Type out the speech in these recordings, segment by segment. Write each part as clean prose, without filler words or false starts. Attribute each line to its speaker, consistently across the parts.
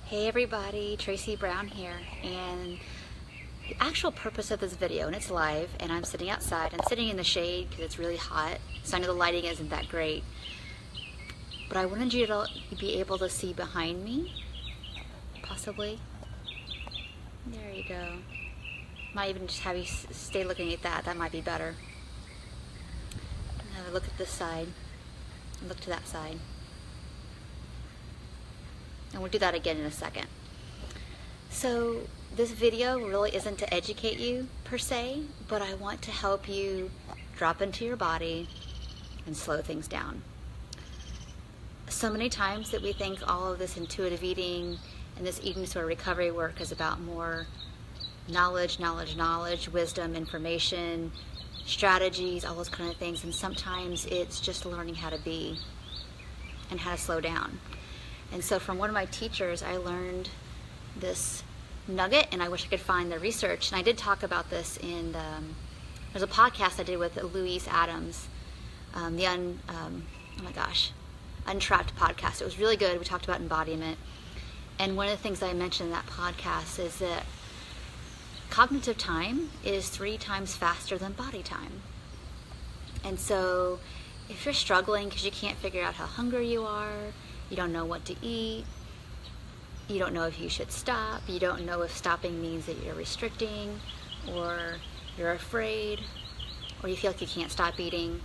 Speaker 1: Hey everybody, Tracy Brown here, and the actual purpose of this video, and it's live, and I'm sitting outside. I'm sitting in the shade because it's really hot, so I know the lighting isn't that great, but I wanted you to be able to see behind me, possibly. There you go. Might even just have you stay looking at that. That might be better. Now look at this side, and look to that side. And we'll do that again in a second. So this video really isn't to educate you per se, but I want to help you drop into your body and slow things down. So many times that we think all of this intuitive eating and this eating disorder recovery work is about more knowledge, wisdom, information, strategies, all those kind of things. And sometimes it's just learning how to be and how to slow down. And so from one of my teachers, I learned this nugget, and I wish I could find the research. And I did talk about this in there's a podcast I did with Louise Adams, Untrapped podcast. It was really good. We talked about embodiment. And one of the things I mentioned in that podcast is that cognitive time is 3 times faster than body time. And so if you're struggling because you can't figure out how hungry you are, you don't know what to eat, you don't know if you should stop, you don't know if stopping means that you're restricting, or you're afraid, or you feel like you can't stop eating,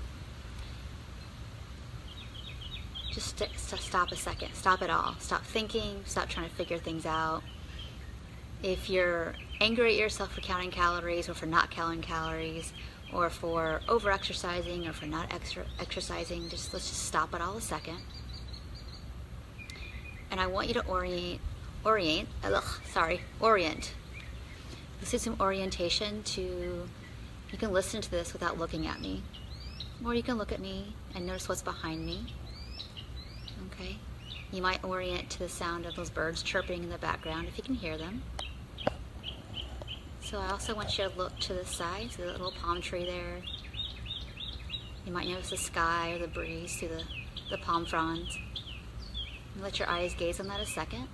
Speaker 1: just stop a second. Stop it all. Stop thinking. Stop trying to figure things out. If you're angry at yourself for counting calories, or for not counting calories, or for over-exercising, or for not exercising, let's just stop it all a second. And I want you to orient. Let's do some orientation to, you can listen to this without looking at me. Or you can look at me and notice what's behind me. Okay? You might orient to the sound of those birds chirping in the background if you can hear them. So I also want you to look to the side, see the little palm tree there. You might notice the sky or the breeze through the palm fronds. Let your eyes gaze on that a second.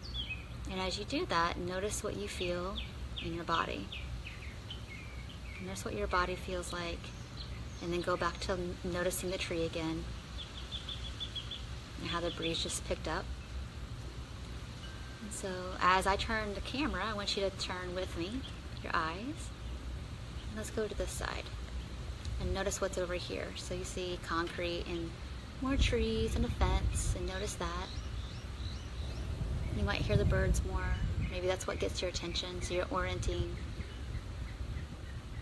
Speaker 1: And as you do that, notice what you feel in your body. Notice what your body feels like. And then go back to noticing the tree again. And how the breeze just picked up. And so as I turn the camera, I want you to turn with me, your eyes. And let's go to this side. And notice what's over here. So you see concrete and more trees and a fence. And notice that. You might hear the birds more. Maybe that's what gets your attention. So you're orienting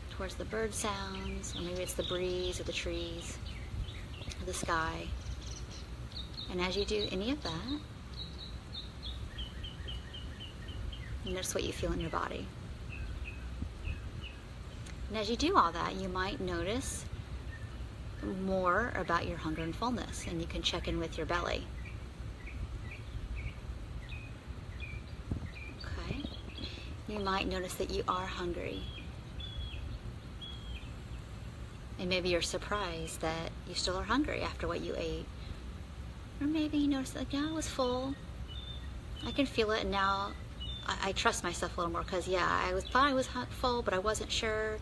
Speaker 1: towards the bird sounds, or maybe it's the breeze or the trees or the sky. And as you do any of that, notice what you feel in your body. And as you do all that, you might notice more about your hunger and fullness, and you can check in with your belly. You might notice that you are hungry. And maybe you're surprised that you still are hungry after what you ate. Or maybe you notice that, yeah, I was full. I can feel it, and now I trust myself a little more because, yeah, thought I was full, but I wasn't sure.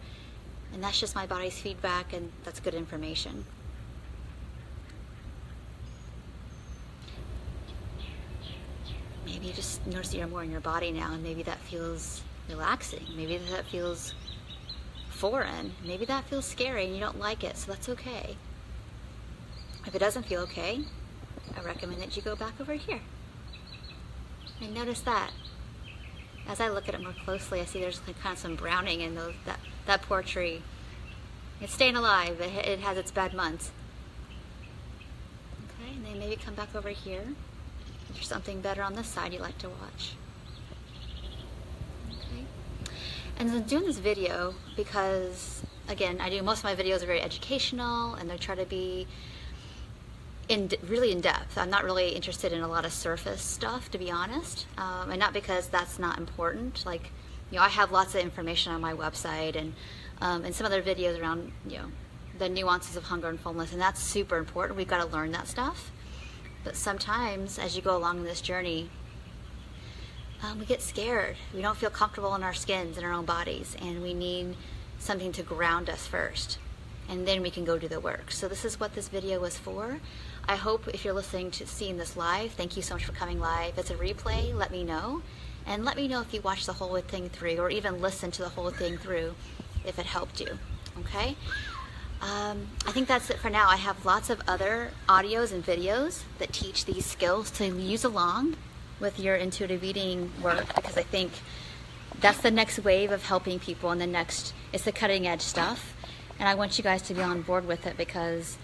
Speaker 1: And that's just my body's feedback, and that's good information. Maybe you just notice that you're more in your body now, and maybe that feels relaxing. Maybe that feels foreign. Maybe that feels scary and you don't like it, so that's okay. If it doesn't feel okay, I recommend that you go back over here. And notice that. As I look at it more closely, I see there's kind of some browning in that poor tree. It's staying alive. It has its bad months. Okay, and then maybe come back over here. If there's something better on this side you'd like to watch. Okay. And I'm doing this video because, again, most of my videos are very educational, and they try to be really in depth. I'm not really interested in a lot of surface stuff, to be honest, and not because that's not important. Like, I have lots of information on my website, and some other videos around, the nuances of hunger and fullness, and that's super important. We've got to learn that stuff. But sometimes, as you go along in this journey, we get scared. We don't feel comfortable in our skins, in our own bodies, and we need something to ground us first, and then we can go do the work. So this is what this video was for. I hope if you're listening to seeing this live, thank you so much for coming live. If it's a replay, let me know. And let me know if you watched the whole thing through, or even listened to the whole thing through, if it helped you, okay? I think that's it for now. I have lots of other audios and videos that teach these skills to use along with your intuitive eating work, because I think that's the next wave of helping people, and it's the cutting edge stuff. And I want you guys to be on board with it, because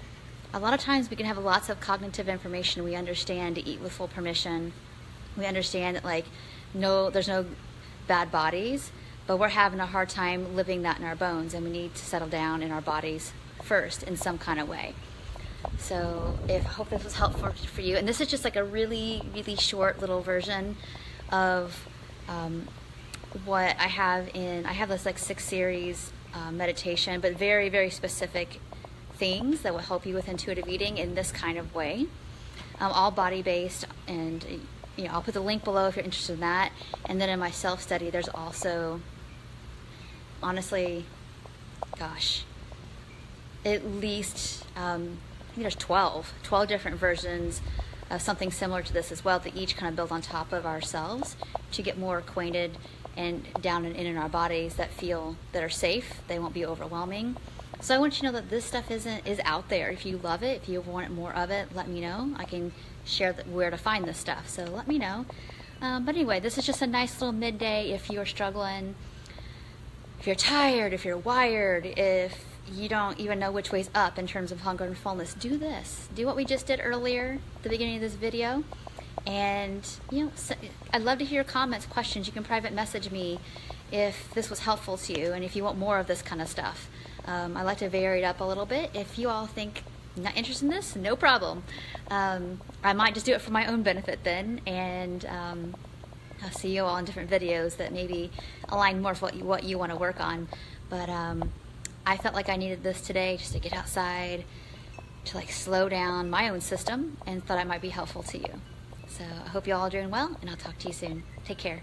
Speaker 1: a lot of times we can have lots of cognitive information. We understand to eat with full permission. We understand that there's no bad bodies, but we're having a hard time living that in our bones, and we need to settle down in our bodies first in some kind of way. So I hope this was helpful for you. And this is just like a really, really short little version of what I have I have this 6 series meditation, but very, very specific things that will help you with intuitive eating in this kind of way. All body-based, and I'll put the link below if you're interested in that. And then in my self-study, there's also, honestly, gosh, at least, I think there's 12 different versions of something similar to this as well, that each kind of build on top of ourselves to get more acquainted and down and in our bodies that are safe. They won't be overwhelming. So I want you to know that this stuff is out there. If you love it, if you want more of it, let me know. I can share where to find this stuff, so let me know. But anyway, this is just a nice little midday if you're struggling, if you're tired, if you're wired, if you don't even know which way's up in terms of hunger and fullness. Do this. Do what we just did earlier at the beginning of this video. And I'd love to hear your comments, questions. You can private message me if this was helpful to you, and if you want more of this kind of stuff. I like to vary it up a little bit. If you all think not interested in this, no problem. I might just do it for my own benefit then, and I'll see you all in different videos that maybe align more with what you want to work on. But I felt like I needed this today just to get outside, to slow down my own system, and thought it might be helpful to you. So I hope you all are doing well, and I'll talk to you soon. Take care.